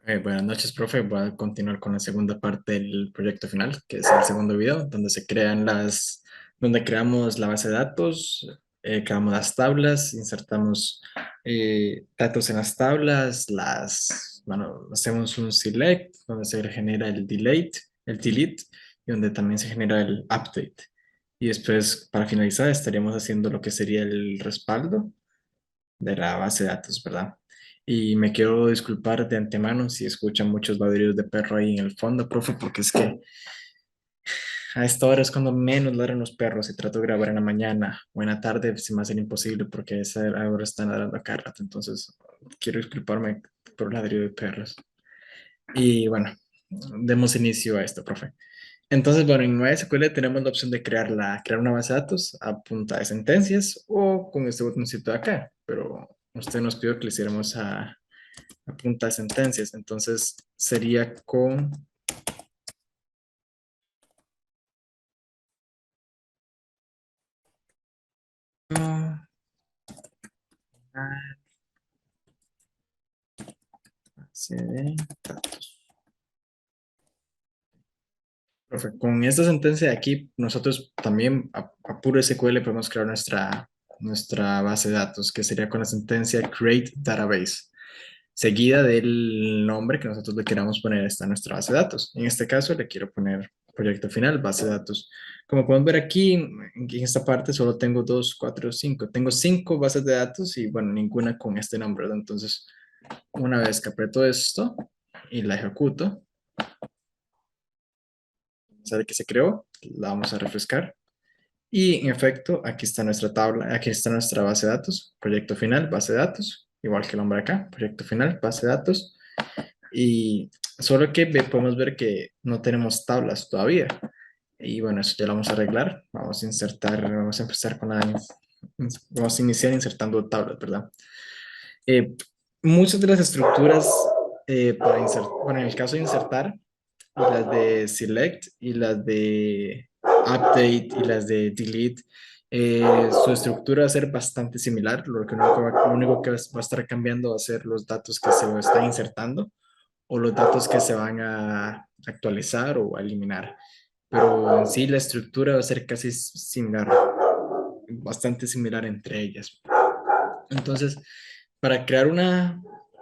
Buenas noches, profe. Voy a continuar con la segunda parte del proyecto final, que es el segundo video, donde donde creamos la base de datos, creamos las tablas, insertamos datos en las tablas, bueno, hacemos un select, donde se genera el delete, y donde también se genera el update. Y después, para finalizar, estaríamos haciendo lo que sería el respaldo de la base de datos, ¿verdad? Y me quiero disculpar de antemano si escuchan muchos ladridos de perro ahí en el fondo, profe, porque es que a esta hora es cuando menos ladran los perros y trato de grabar en la mañana o en la tarde, se me hace imposible porque a esa hora están ladrando a cada rato, entonces quiero disculparme por el ladrido de perros. Y bueno, demos inicio a esto, profe. Entonces, bueno, en MySQL tenemos la opción de crear una base de datos a punta de sentencias o con este botoncito de acá, pero usted nos pidió que lo hiciéramos a punta de sentencias, entonces sería con... ah, base de datos. Profe, con esta sentencia de aquí, nosotros también a puro SQL podemos crear nuestra base de datos, que sería con la sentencia create database, seguida del nombre que nosotros le queramos poner a nuestra base de datos. En este caso le quiero poner proyecto final, base de datos. Como pueden ver aquí, en esta parte solo tengo 2, 4, 5. Tengo 5 bases de datos y bueno, ninguna con este nombre, ¿verdad? Entonces, una vez que aprieto esto y la ejecuto, sale que se creó, la vamos a refrescar. Y en efecto, aquí está nuestra tabla, aquí está nuestra base de datos, proyecto final, base de datos, igual que el nombre acá, proyecto final, base de datos. Y solo que podemos ver que no tenemos tablas todavía. Y bueno, eso ya lo vamos a arreglar. Vamos a empezar vamos a iniciar insertando tablas, ¿verdad? Eh, Muchas de las estructuras para insertar, bueno, en el caso de insertar, y las de select y las de update y las de delete, su estructura va a ser bastante similar. Lo único que va a estar cambiando va a ser los datos que se están insertando o los datos que se van a actualizar o a eliminar. Pero en sí la estructura va a ser casi similar, bastante similar entre ellas. Entonces, para crear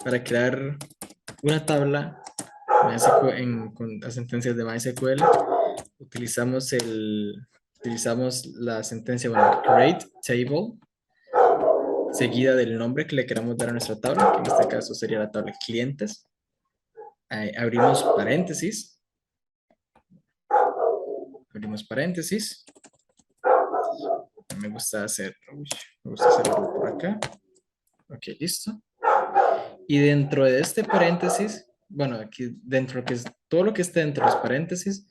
para crear una tabla con las sentencias de MySQL, utilizamos la sentencia, bueno, create table, seguida del nombre que le queramos dar a nuestra tabla, que en este caso sería la tabla clientes. Abrimos paréntesis, me gusta hacerlo por acá. Ok, listo. Y dentro de este paréntesis, bueno, aquí dentro que es todo lo que esté dentro de los paréntesis,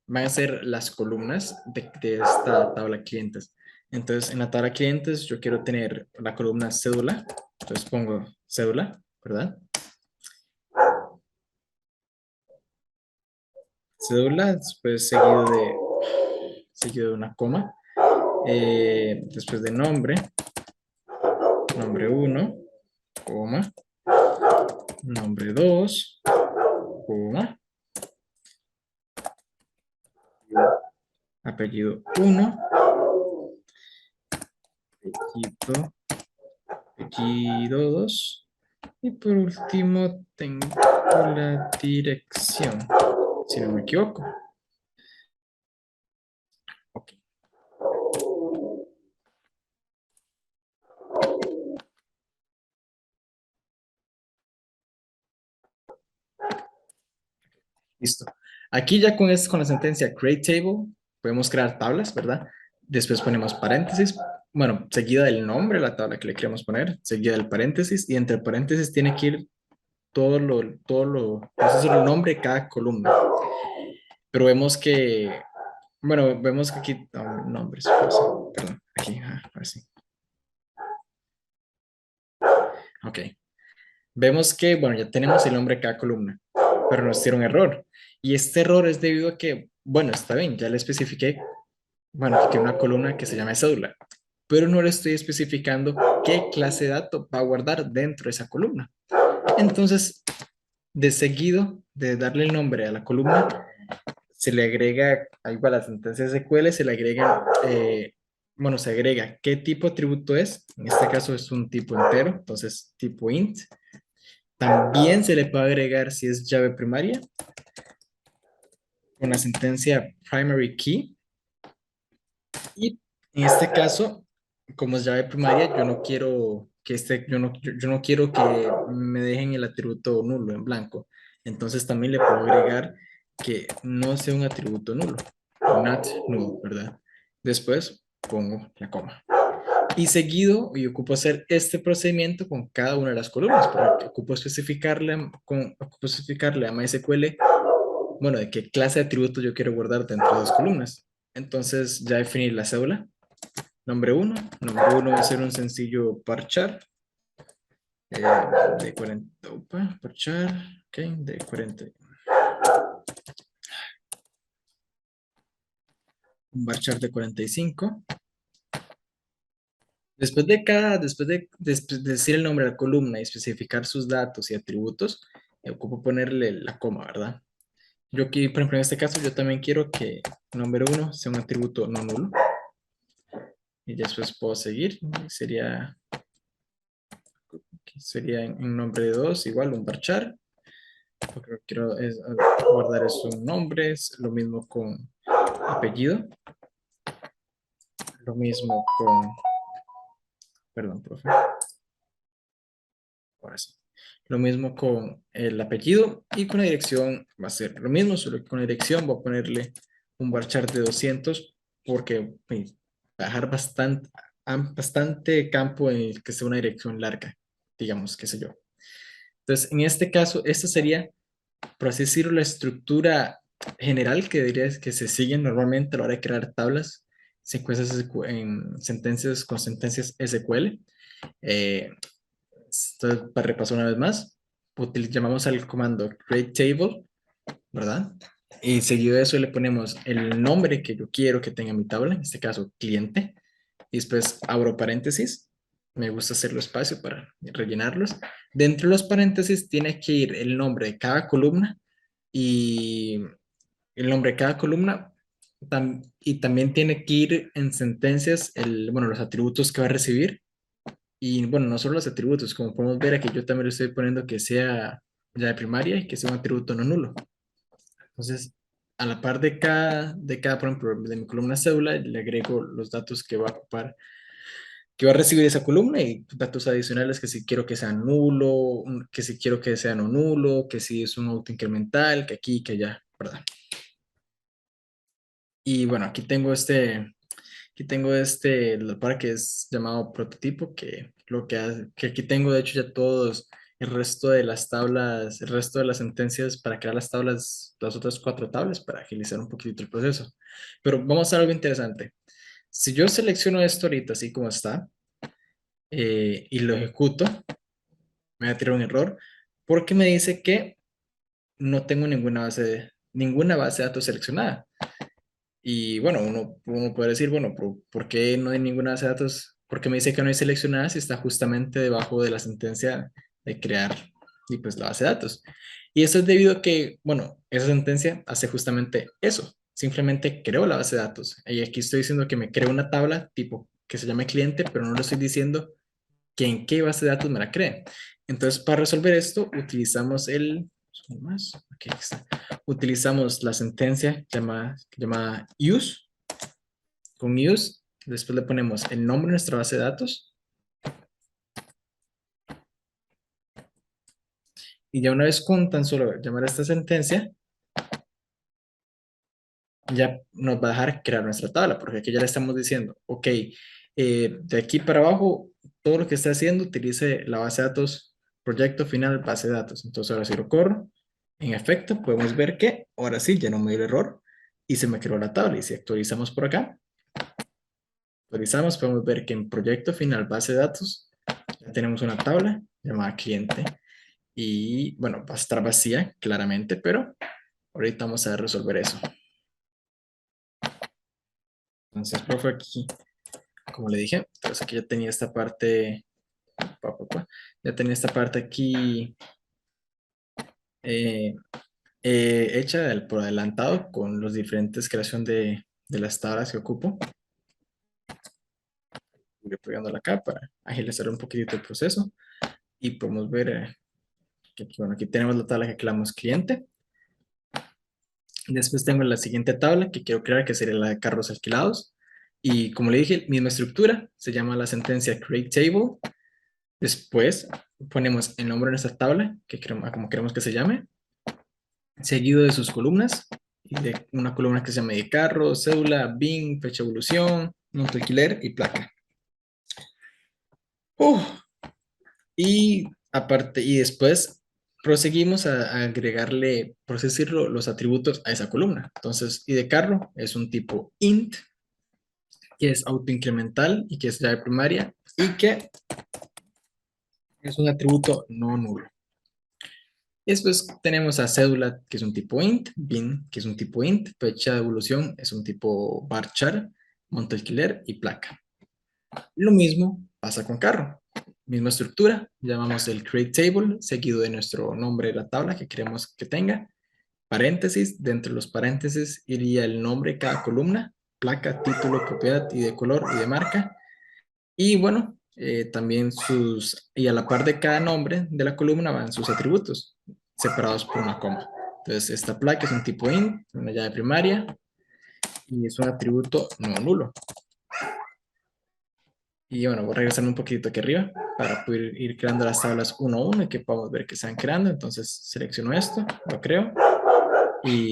van a ser las columnas de esta tabla clientes. Entonces, en la tabla clientes yo quiero tener la columna cédula. Entonces pongo cédula, ¿verdad? Cédula, después seguido de una coma. Después de nombre uno, coma, nombre 2, coma, apellido uno, apellido 2, y por último tengo la dirección, si no me equivoco. Ok, listo. Aquí ya con la sentencia create table podemos crear tablas, ¿verdad? Después ponemos paréntesis, bueno, seguida del nombre, la tabla que le queremos poner, seguida del paréntesis, y entre paréntesis tiene que ir eso es el nombre de cada columna. Pero vemos que aquí, nombres, perdón, aquí, ahora sí. Ok. Vemos que, bueno, ya tenemos el nombre de cada columna, pero nos dieron error. Y este error es debido a que, bueno, está bien, ya le especifiqué, bueno, que tiene una columna que se llama cédula, pero no le estoy especificando qué clase de dato va a guardar dentro de esa columna. Entonces, de seguido de darle el nombre a la columna, se le agrega, ahí para las sentencias SQL, se le agrega, bueno, se agrega qué tipo de atributo es. En este caso es un tipo entero, entonces tipo int. También se le puede agregar si es llave primaria con la sentencia primary key. Y en este caso, como es llave primaria, yo no quiero que yo no quiero que me dejen el atributo nulo en blanco. Entonces también le puedo agregar que no sea un atributo nulo, not null, ¿verdad? Después pongo la coma. Y seguido, yo ocupo hacer este procedimiento con cada una de las columnas, porque ocupo especificarle a MySQL, bueno, de qué clase de atributos yo quiero guardar dentro de las columnas. Entonces ya definí la cédula. Nombre uno va a ser un sencillo parchar eh, de 40, parchar, ok, de 40, un varchar de 45. Después de decir el nombre de la columna y especificar sus datos y atributos, ocupo ponerle la coma, ¿verdad? Yo aquí, por ejemplo, en este caso, yo también quiero que nombre uno sea un atributo no nulo. Y después puedo seguir. Sería en nombre de 2 igual un varchar. Lo que quiero es guardar es un nombre, es lo mismo con apellido, lo mismo con, perdón, profe, ahora sí, lo mismo con el apellido y con la dirección va a ser lo mismo, solo que con la dirección voy a ponerle un varchar de 200 porque va a dejar bastante campo en el que sea una dirección larga, digamos, qué sé yo. Entonces, en este caso, esta sería, por así decirlo, la estructura general que diría es que se sigue normalmente a la hora de crear tablas, secuencias en sentencias con sentencias SQL. Eh, Entonces, para repasar una vez más, llamamos al comando create table, ¿verdad? Y seguido de eso le ponemos el nombre que yo quiero que tenga mi tabla, en este caso cliente, y después abro paréntesis. Me gusta hacerlo espacio para rellenarlos. Dentro de los paréntesis tiene que ir el nombre de cada columna y el nombre de cada columna y también tiene que ir en sentencias bueno, los atributos que va a recibir. Y bueno, no solo los atributos, como podemos ver aquí, yo también le estoy poniendo que sea ya de primaria y que sea un atributo no nulo. Entonces, a la par por ejemplo, de mi columna cédula, le agrego los datos que va a ocupar, que va a recibir esa columna y datos adicionales que si quiero que sea nulo, que si quiero que sea no nulo, que si es un auto incremental, que aquí, que allá, ¿verdad? Y bueno, la para que es llamado prototipo, que lo que hace, que aquí tengo de hecho ya todos el resto de las tablas, el resto de las sentencias para crear las tablas, las otras cuatro tablas para agilizar un poquito el proceso. Pero vamos a hacer algo interesante. Si yo selecciono esto ahorita así como está y lo ejecuto, me va a tirar un error porque me dice que no tengo ninguna base de datos seleccionada. Y bueno, uno puede decir, bueno, ¿por qué no hay ninguna base de datos? ¿Por qué me dice que no hay seleccionada si está justamente debajo de la sentencia de crear y pues la base de datos? Y eso es debido a que, bueno, esa sentencia hace justamente eso. Simplemente creo la base de datos. Y aquí estoy diciendo que me creo una tabla tipo que se llama cliente, pero no le estoy diciendo que en qué base de datos me la cree. Entonces, para resolver esto, utilizamos más, aquí está. Utilizamos la sentencia llamada use, con use, después le ponemos el nombre de nuestra base de datos, y ya una vez con tan solo llamar a esta sentencia, ya nos va a dejar crear nuestra tabla, porque aquí ya le estamos diciendo, ok, de aquí para abajo, todo lo que esté haciendo, utilice la base de datos, proyecto final, base de datos. Entonces ahora si lo corro, en efecto, podemos ver que ahora sí, ya no me dio el error y se me creó la tabla. Y si actualizamos por acá, actualizamos, podemos ver que en proyecto final, base de datos, ya tenemos una tabla llamada cliente. Y bueno, va a estar vacía, claramente, pero ahorita vamos a resolver eso. Entonces, profe, aquí como le dije, entonces aquí ya tenía esta parte, ya tenía esta parte aquí eh, hecha por adelantado con los diferentes creación de las tablas que ocupo. Voy pegándola acá para agilizar un poquitito el proceso y podemos ver que aquí, bueno, aquí tenemos la tabla que creamos cliente. Después tengo la siguiente tabla que quiero crear, que sería la de carros alquilados. Y como le dije, misma estructura, se llama la sentencia create table. Después ponemos el nombre de nuestra tabla, que queremos, como queremos que se llame, seguido de sus columnas, y de una columna que se llama de carro, cédula, BIN, fecha de evolución, monto alquiler y placa. Uh, y aparte, y después proseguimos a agregarle, por así decirlo, los atributos a esa columna. Entonces, y de carro es un tipo int, que es autoincremental y que es llave primaria, y que es un atributo no nulo. Y después tenemos a cédula, que es un tipo int, bin, que es un tipo int, fecha de evolución es un tipo varchar, monto alquiler y placa. Lo mismo pasa con carro. Misma estructura, llamamos el create table, seguido de nuestro nombre de la tabla que queremos que tenga. Paréntesis, dentro de los paréntesis iría el nombre de cada columna, placa, título, propiedad y de color y de marca. Y bueno, también y a la par de cada nombre de la columna van sus atributos, separados por una coma. Entonces, esta placa es un tipo int, una llave primaria, y es un atributo no nulo. Y bueno, voy a regresar un poquito aquí arriba para poder ir creando las tablas uno a uno y que podamos ver que se van creando. Entonces, selecciono esto, lo creo. Y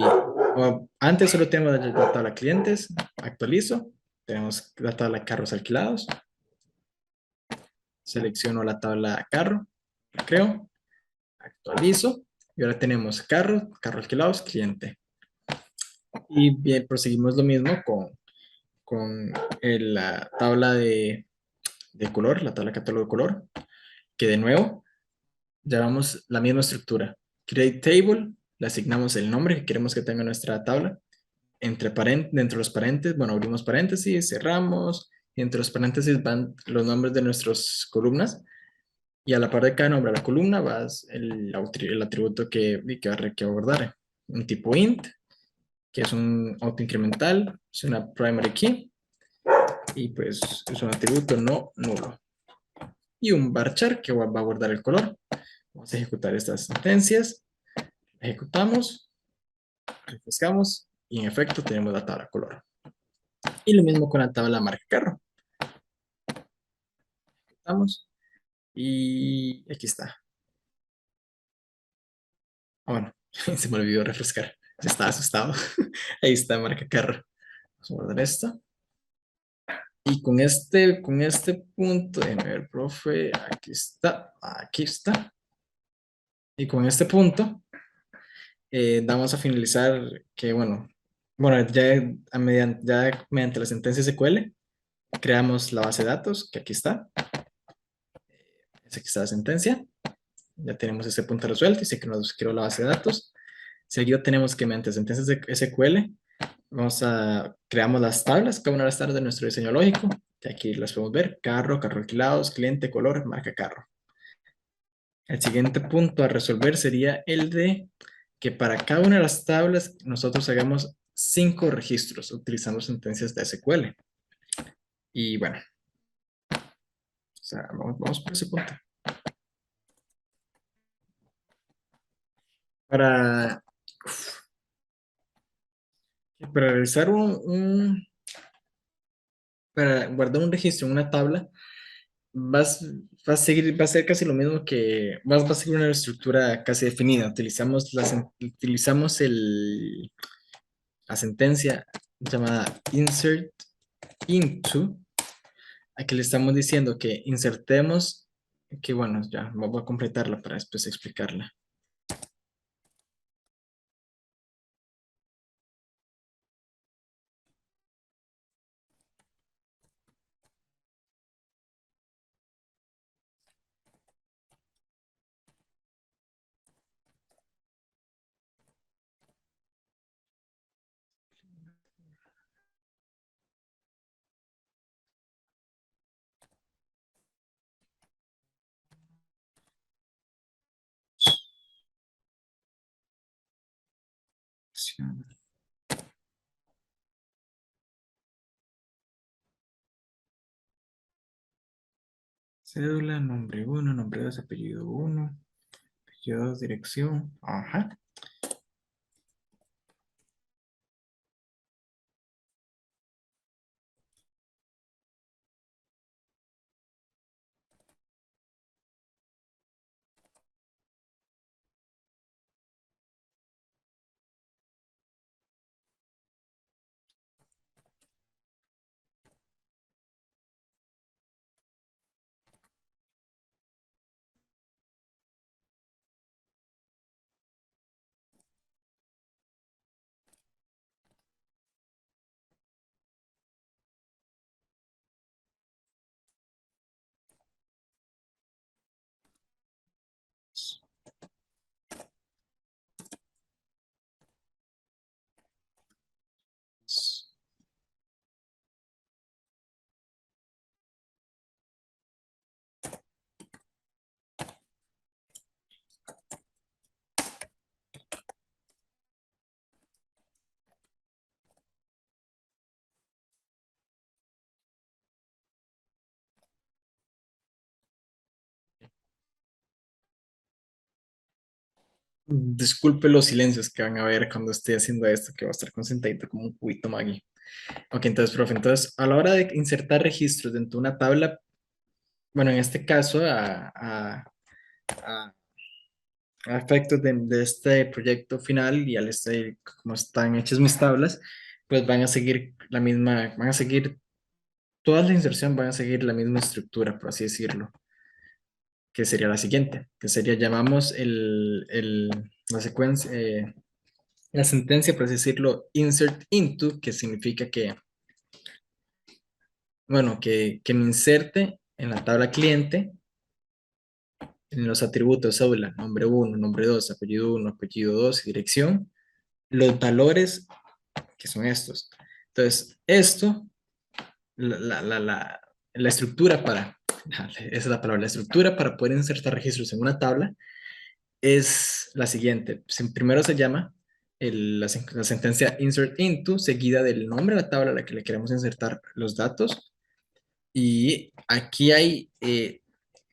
antes solo tenemos la tabla clientes, actualizo. Tenemos la tabla carros alquilados. Selecciono la tabla carro, la creo, actualizo. Y ahora tenemos carro, carro alquilados, cliente. Y bien, proseguimos lo mismo con la tabla de color, la tabla catálogo de color, que de nuevo llamamos la misma estructura. Create table, le asignamos el nombre que queremos que tenga nuestra tabla. Dentro de los paréntesis, bueno, abrimos paréntesis, cerramos, y entre los paréntesis van los nombres de nuestras columnas, y a la par de cada nombre de la columna va el atributo que va a guardar. Un tipo int, que es un autoincremental, es una primary key, y pues es un atributo no nulo. Y un varchar que va a guardar el color. Vamos a ejecutar estas sentencias, ejecutamos, refrescamos, y en efecto tenemos la tabla color. Y lo mismo con la tabla marca carro. Ejecutamos, y aquí está. Ah, bueno, se me olvidó refrescar. Ya estaba asustado. Ahí está, marca carro. Vamos a guardar esto. Y con este punto, déjame ver, profe, aquí está, aquí está. Y con este punto, vamos a finalizar que, bueno, ya mediante la sentencia SQL, creamos la base de datos, que aquí está. Aquí está la sentencia. Ya tenemos ese punto resuelto y sé que nos creó la base de datos. Seguido tenemos que mediante sentencias de SQL creamos las tablas, cada una de las tablas de nuestro diseño lógico, que aquí las podemos ver, carro, carro alquilados, cliente, color, marca carro. El siguiente punto a resolver sería el de que para cada una de las tablas nosotros hagamos 5 registros utilizando sentencias de SQL. Y bueno, o sea, vamos por ese punto. Para, para realizar para guardar un registro en una tabla, vas, va a ser casi lo mismo va a seguir una estructura casi definida. Utilizamos la sentencia llamada insert into, a que le estamos diciendo que insertemos, que bueno, ya voy a completarla para después explicarla. dirección. Cédula, nombre uno, nombre 2, apellido uno, apellido 2, dirección. Ajá. Disculpe los silencios que van a ver cuando esté haciendo esto, que va a estar concentradito como un cubito Maggie. Ok, entonces, profe, entonces a la hora de insertar registros dentro de una tabla, bueno, en este caso, a- a efectos de este proyecto final y al este, como están hechas mis tablas, pues van a seguir la misma, van a seguir, todas las inserción van a seguir la misma estructura, por así decirlo, que sería la siguiente, que sería, llamamos la secuencia, la sentencia, por así decirlo, insert into, que significa que, bueno, que me inserte en la tabla cliente en los atributos cédula, nombre uno, nombre 2, apellido uno, apellido 2 y dirección, los valores que son estos. Entonces, esto, la estructura para, esa es la palabra, la estructura para poder insertar registros en una tabla es la siguiente. Primero se llama la sentencia insert into, seguida del nombre de la tabla a la que le queremos insertar los datos. Y aquí hay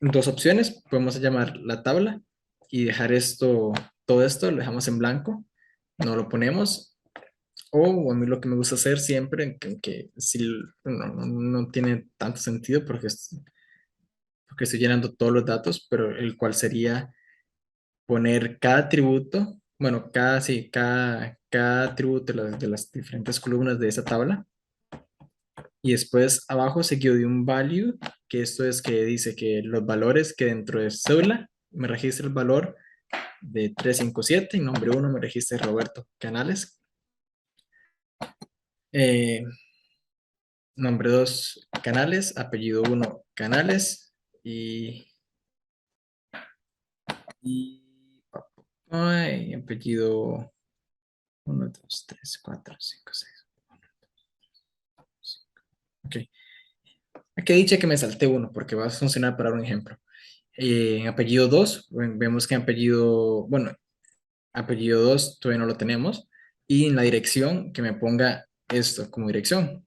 dos opciones. Podemos llamar la tabla y dejar esto, todo esto lo dejamos en blanco, no lo ponemos. O a mí lo que me gusta hacer siempre, que si no tiene tanto sentido porque estoy llenando todos los datos, pero el cual sería poner cada atributo, bueno, cada atributo de las diferentes columnas de esa tabla y después abajo seguido de un value, que esto es que dice que los valores que dentro de cédula me registra el valor de 357 y nombre uno me registra Roberto Canales. Eh, Nombre 2 Canales, apellido uno Canales y ay, apellido uno 2 3 4 5 6. Ok. Aquí dice que me salté uno porque va a funcionar para un ejemplo. En apellido 2 vemos que en apellido, bueno, apellido 2 todavía no lo tenemos. Y en la dirección, que me ponga esto como dirección.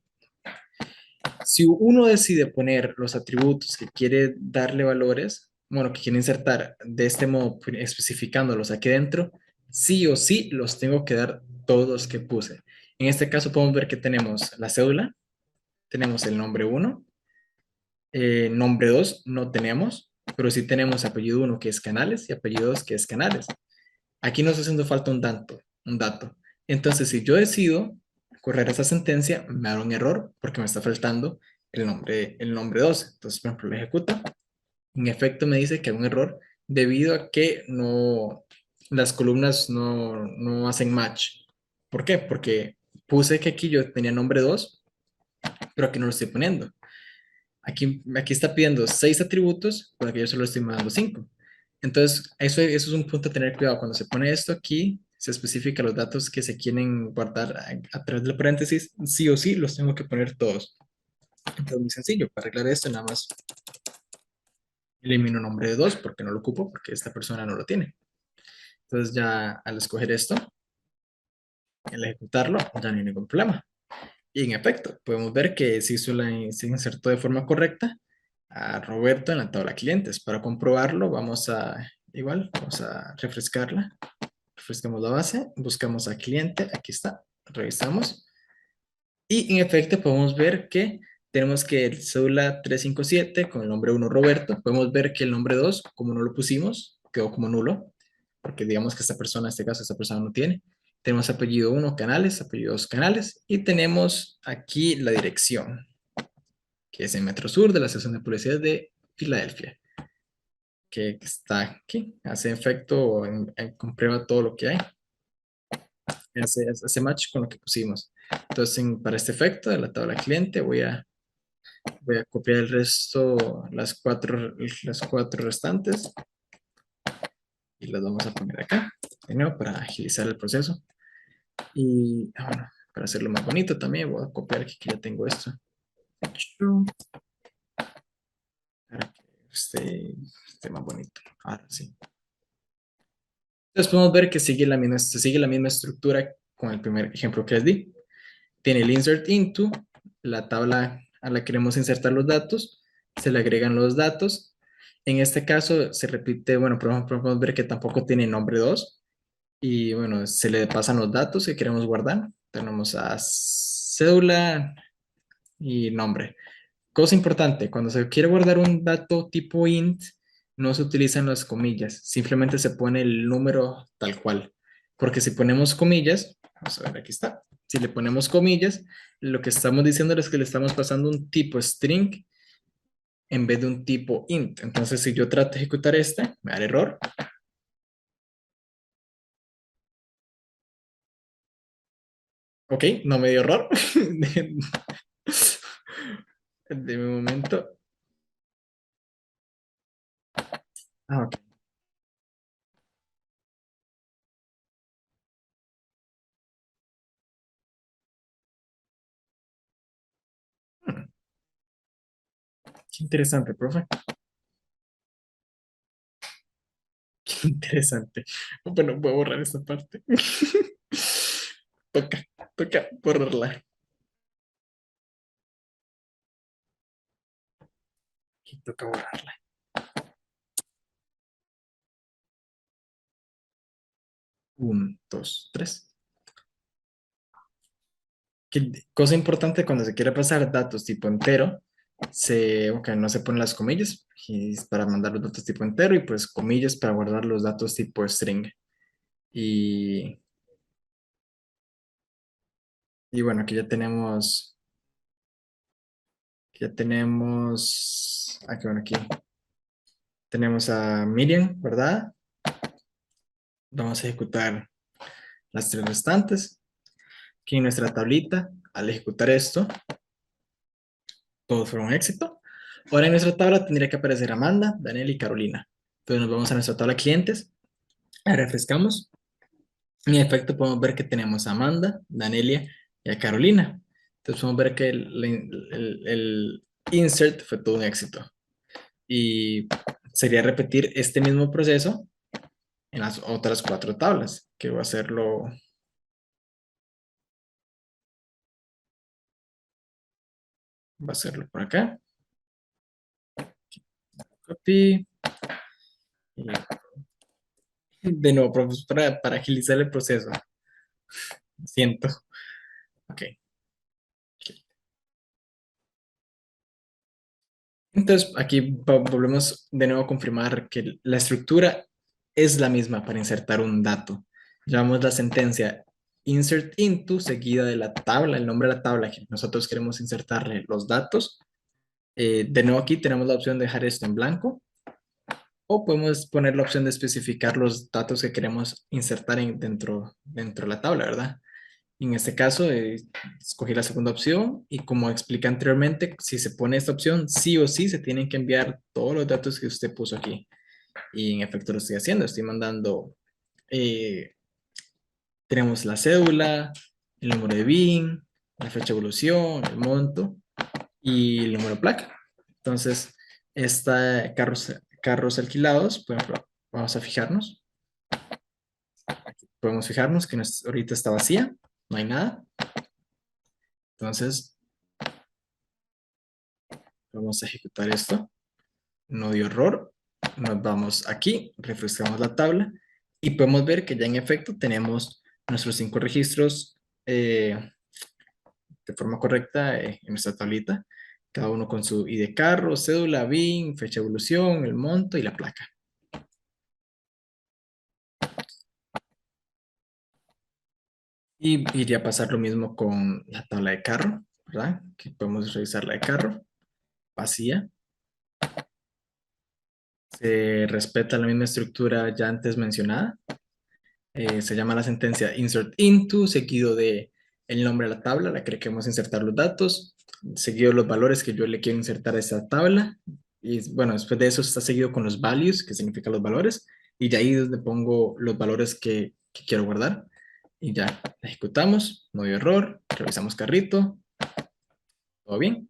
Si uno decide poner los atributos que quiere darle valores, bueno, que quiere insertar de este modo, especificándolos aquí dentro, sí o sí los tengo que dar todos los que puse. En este caso podemos ver que tenemos la cédula, tenemos el nombre uno, nombre 2 no tenemos, pero sí tenemos apellido uno que es Canales y apellido 2 que es Canales. Aquí nos está haciendo falta un dato, un dato. Entonces, si yo decido correr esa sentencia, me da un error porque me está faltando el nombre 2. Entonces, por ejemplo, lo ejecuta. En efecto, me dice que hay un error debido a que no, las columnas no hacen match. ¿Por qué? Porque puse que aquí yo tenía nombre 2, pero aquí no lo estoy poniendo. Aquí está pidiendo 6 atributos, pero aquí yo solo estoy mandando 5. Entonces, eso es un punto a tener cuidado. Cuando se pone esto aquí, se especifica los datos que se quieren guardar a través del paréntesis, sí o sí los tengo que poner todos. Entonces, muy sencillo. Para arreglar esto, nada más elimino nombre de 2 porque no lo ocupo, porque esta persona no lo tiene. Entonces, ya al escoger esto, al ejecutarlo ya no hay ningún problema. Y en efecto, podemos ver que se insertó de forma correcta a Roberto en la tabla clientes. Para comprobarlo, vamos a refrescarla. Refrescamos la base, buscamos a cliente, aquí está, revisamos. Y en efecto podemos ver que tenemos que el cédula 357 con el nombre 1 Roberto, podemos ver que el nombre 2, como no lo pusimos, quedó como nulo, porque digamos que esta persona, en este caso, esta persona no tiene. Tenemos apellido 1 Canales, apellido 2 Canales, y tenemos aquí la dirección, que es en Metro Sur de la sección de policía de Filadelfia, que está aquí, hace efecto, comprueba todo lo que hay, hace match con lo que pusimos. Entonces, para este efecto de la tabla cliente, voy a copiar el resto, las cuatro restantes, y las vamos a poner acá, de nuevo, para agilizar el proceso. Y bueno, para hacerlo más bonito también, voy a copiar aquí que ya tengo esto. Para que esté más bonito. Ahora sí. Entonces podemos ver que se sigue la misma estructura con el primer ejemplo que les di. Tiene el insert into, la tabla a la que queremos insertar los datos, se le agregan los datos. En este caso se repite, bueno, por ejemplo, podemos ver que tampoco tiene nombre 2 y bueno, se le pasan los datos que queremos guardar. Tenemos a cédula y nombre. Cosa importante, cuando se quiere guardar un dato tipo int, no se utilizan las comillas, simplemente se pone el número tal cual. Porque si ponemos comillas, vamos a ver, aquí está. Si le ponemos comillas, lo que estamos diciendo es que le estamos pasando un tipo string en vez de un tipo int. Entonces, si yo trato de ejecutar este, me da error. Ok, no me dio error. De mi momento. Ah, ok. Hmm, qué interesante, profe. Qué interesante. Bueno, voy a borrar esta parte. Toca, toca borrarla. Y toca borrarla. Un, dos, tres. Cosa importante cuando se quiere pasar datos tipo entero, ok, no se ponen las comillas y es para mandar los datos tipo entero y pues comillas para guardar los datos tipo string. Y, y bueno, aquí, bueno, aquí tenemos a Miriam, ¿verdad? Vamos a ejecutar las tres restantes. Aquí en nuestra tablita, al ejecutar esto, todos fueron un éxito. Ahora en nuestra tabla tendría que aparecer Amanda, Daniel y Carolina. Entonces nos vamos a nuestra tabla clientes, refrescamos. En efecto podemos ver que tenemos a Amanda, Danelia y a Carolina. Entonces podemos ver que el insert fue todo un éxito. Y sería repetir este mismo proceso en las otras cuatro tablas, que va a hacerlo por acá. Copy. Y de nuevo, para agilizar el proceso. Siento. Ok. Entonces, aquí volvemos de nuevo a confirmar que la estructura es la misma para insertar un dato. Llamamos la sentencia insert into seguida de la tabla, el nombre de la tabla que nosotros queremos insertarle los datos. De nuevo aquí tenemos la opción de dejar esto en blanco o podemos poner la opción de especificar los datos que queremos insertar dentro de la tabla, ¿verdad? En este caso, escogí la segunda opción y como expliqué anteriormente, si se pone esta opción, sí o sí se tienen que enviar todos los datos que usted puso aquí. Y en efecto lo estoy haciendo, estoy mandando, eh, tenemos la cédula, el número de BIN, la fecha de evolución, el monto y el número de placa. Entonces, esta carros alquilados, por ejemplo, vamos a fijarnos. Podemos fijarnos que ahorita está vacía. no hay nada. Entonces, vamos a ejecutar esto. No dio error. Nos vamos aquí, refrescamos la tabla y podemos ver que ya en efecto tenemos nuestros 5 registros de forma correcta en nuestra tablita, cada uno con su ID de carro, cédula, BIN, fecha de evolución, el monto y la placa. Y iría a pasar lo mismo con la tabla de carro, ¿verdad? Que podemos revisar la de carro, vacía. Se respeta la misma estructura ya antes mencionada. Se llama la sentencia insert into, seguido de el nombre de la tabla, la que queremos insertar los datos, seguido los valores que yo le quiero insertar a esa tabla. Y bueno, después de eso está seguido con los values, que significan los valores. Y de ahí es donde pongo los valores que quiero guardar. Y ya ejecutamos, no dio error, revisamos carrito, todo bien.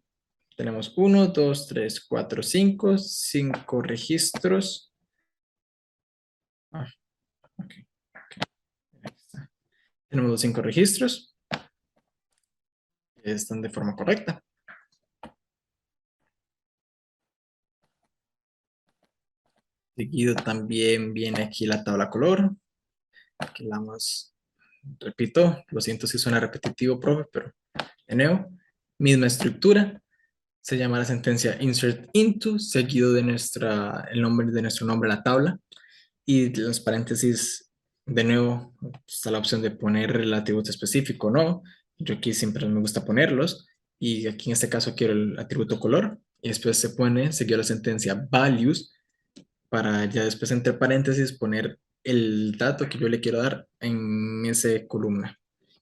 Tenemos 1, 2, 3, 4, 5 registros. Ah, ok, ok. Ahí está. Tenemos los 5 registros que están de forma correcta. Seguido también viene aquí la tabla color, que la más, repito, lo siento si suena repetitivo, profe, pero de nuevo, misma estructura, se llama la sentencia insert into, seguido de el nombre de nuestro nombre a la tabla, y los paréntesis, de nuevo, está la opción de poner el atributo específico, ¿no? Yo aquí siempre me gusta ponerlos, y aquí en este caso quiero el atributo color, y después se pone, seguido la sentencia values, para ya después entre paréntesis poner el dato que yo le quiero dar en esa columna.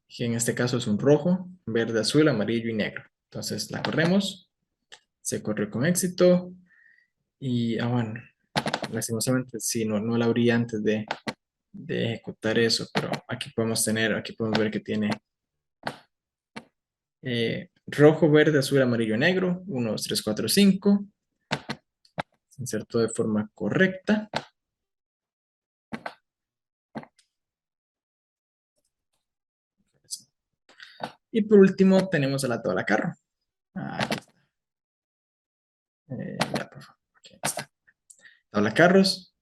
Que en este caso es un rojo, verde, azul, amarillo y negro. Entonces la corremos, se corrió con éxito y, bueno, lastimosamente sí, no la abrí antes de ejecutar eso, pero aquí podemos ver que tiene rojo, verde, azul, amarillo, negro, 1, 2, 3, 4, 5. Se insertó de forma correcta. Y por último tenemos a la tabla carro. Aquí está. Ya, por favor. Aquí está. Tabla carros.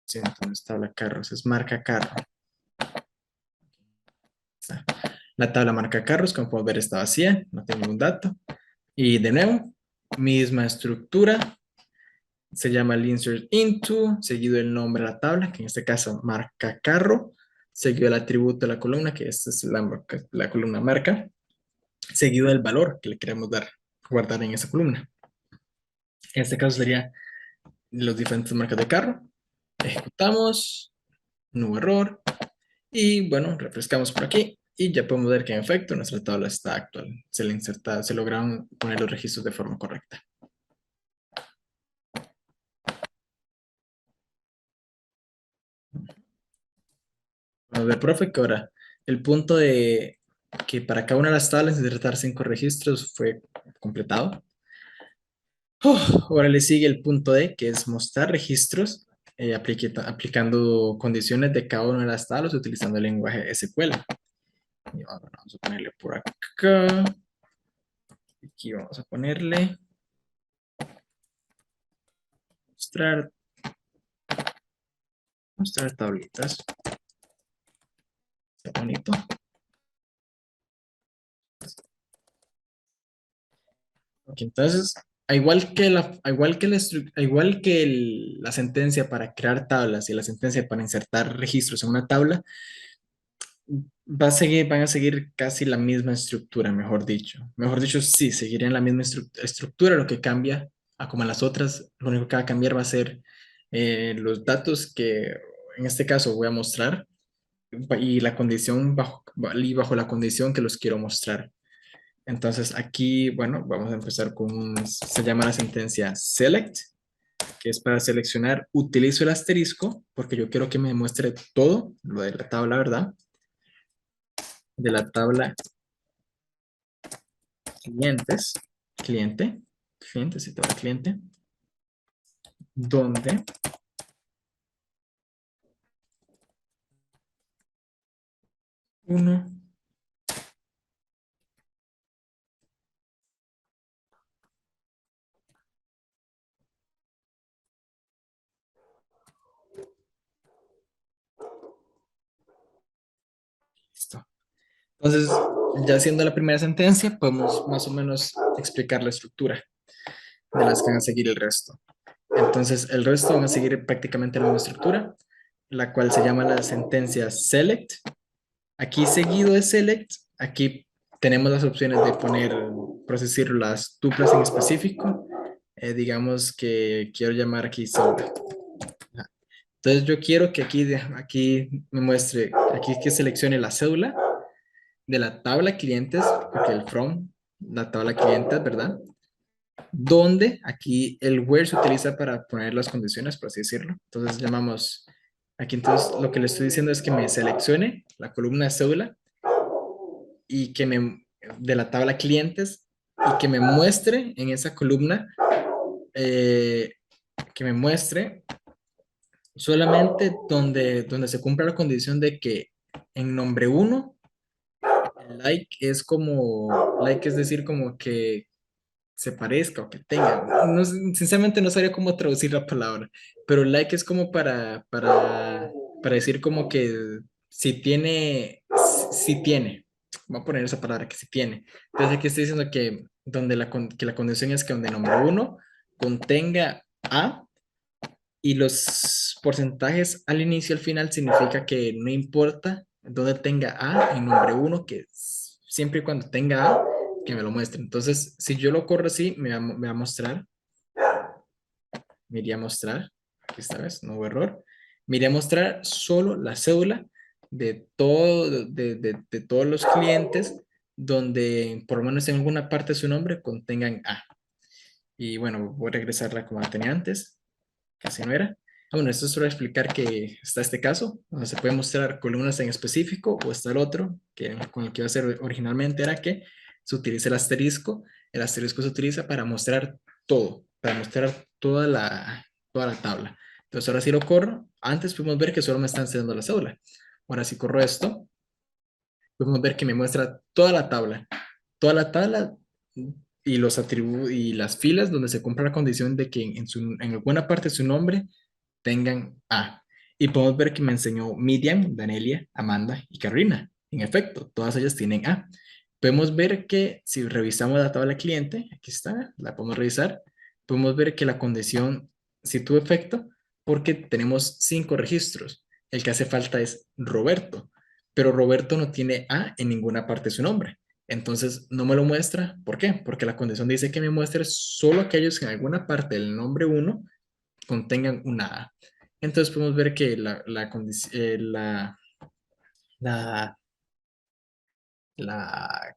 Sí, entonces tabla carros es marca carro. Está. La tabla marca carros, como podemos ver, está vacía, no tiene ningún dato. Y de nuevo, misma estructura, se llama el insert into, seguido el nombre de la tabla, que en este caso marca carro, seguido el atributo de la columna, que esta es la columna marca, seguido del valor que le queremos dar, guardar en esa columna. En este caso sería los diferentes marcas de carro. Ejecutamos, no hubo error. Y bueno, refrescamos por aquí y ya podemos ver que en efecto nuestra tabla está actual. Se lograron poner los registros de forma correcta. Vamos a ver, profe, que ahora el punto de que para cada una de las tablas insertar 5 registros fue completado. Ahora le sigue el punto D, que es mostrar registros aplicando condiciones de cada una de las tablas utilizando el lenguaje SQL. Y vamos a ponerle por acá. Aquí vamos a ponerle mostrar, mostrar tablitas. Está bonito. Ok, entonces, igual que la sentencia para crear tablas y la sentencia para insertar registros en una tabla, van a seguir casi la misma estructura, mejor dicho. Mejor dicho, sí, seguirían la misma estructura, lo que cambia, a como las otras, lo único que va a cambiar va a ser los datos que en este caso voy a mostrar y la condición y bajo la condición que los quiero mostrar. Entonces aquí, bueno, vamos a empezar se llama la sentencia select, que es para seleccionar, utilizo el asterisco porque yo quiero que me muestre todo lo de la tabla, ¿verdad? De la tabla clientes, clientes y tabla cliente, donde 1. Listo. Entonces, ya siendo la primera sentencia, podemos más o menos explicar la estructura de las que van a seguir el resto. Entonces, el resto van a seguir prácticamente la misma estructura, la cual se llama la sentencia select. Aquí seguido de select, aquí tenemos las opciones de poner, por así decirlo, las tuplas en específico. Digamos que quiero llamar aquí cédula. Entonces yo quiero que aquí me muestre, aquí que seleccione la cédula de la tabla clientes, porque el from, la tabla clientes, ¿verdad? Donde aquí el where se utiliza para poner las condiciones, por así decirlo. Entonces llamamos, aquí entonces lo que le estoy diciendo es que me seleccione la columna de cédula y de la tabla clientes y que me muestre en esa columna, eh, que me muestre solamente donde se cumpla la condición de que en nombre uno like es decir, como que se parezca o que tenga. No, sinceramente no sabría cómo traducir la palabra, pero like es como para decir como que si tiene. Voy a poner esa palabra, que si tiene. Entonces aquí estoy diciendo que, que la condición es que donde nombre uno contenga A y los porcentajes al inicio y al final significa que no importa dónde tenga A en nombre uno, que siempre y cuando tenga A, que me lo muestre. Entonces, si yo lo corro así, me va a mostrar, me iría a mostrar, aquí esta vez, no hubo error, me iría a mostrar solo la cédula de todos los clientes donde por lo menos en alguna parte de su nombre contengan A. Y bueno, voy a regresarla como la tenía antes, casi no era. Bueno, esto es para explicar que está este caso, donde se puede mostrar columnas en específico, o está el otro, que con el que iba a ser originalmente era que se utiliza el asterisco se utiliza para mostrar todo, para mostrar toda la tabla. Entonces ahora si lo corro, antes pudimos ver que solo me están enseñando la cédula. Ahora si corro esto, podemos ver que me muestra toda la tabla y los atributos y las filas donde se compra la condición de que en alguna parte de su nombre tengan A. Y podemos ver que me enseñó Miriam, Danelia, Amanda y Carolina. En efecto, todas ellas tienen A. Podemos ver que si revisamos la tabla cliente, aquí está, la podemos revisar, podemos ver que la condición sí tuvo efecto porque tenemos 5 registros. El que hace falta es Roberto, pero Roberto no tiene A en ninguna parte de su nombre. Entonces no me lo muestra. ¿Por qué? Porque la condición dice que me muestre solo aquellos que en alguna parte del nombre uno contengan una A. Entonces podemos ver que la, la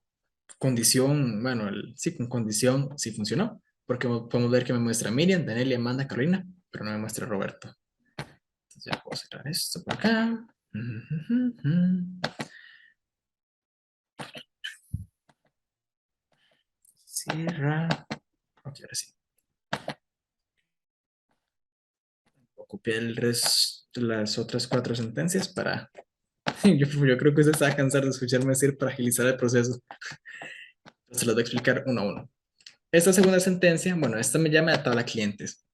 condición, bueno, sí, con condición sí funcionó, porque podemos ver que me muestra Miriam, Danelia, Amanda, Carolina, pero no me muestra Roberto. Entonces ya puedo cerrar esto por acá. Cierra. Ok, ahora sí. Voy a copiar las otras 4 sentencias para... yo creo que usted se va a cansar de escucharme decir para agilizar el proceso. Entonces los voy a explicar uno a uno. Esta segunda sentencia, bueno, esta me llama a tabla clientes.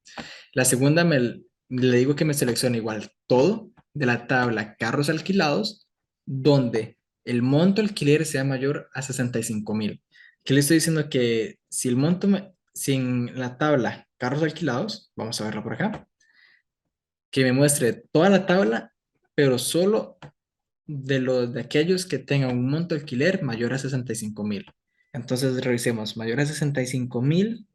La segunda le digo que me seleccione igual todo de la tabla carros alquilados, donde el monto alquiler sea mayor a 65,000. ¿Qué le estoy diciendo? Que si el monto, si en la tabla carros alquilados, vamos a verlo por acá, que me muestre toda la tabla, pero solo de aquellos que tengan un monto alquiler mayor a 65,000. Entonces revisemos, mayor a 65,000.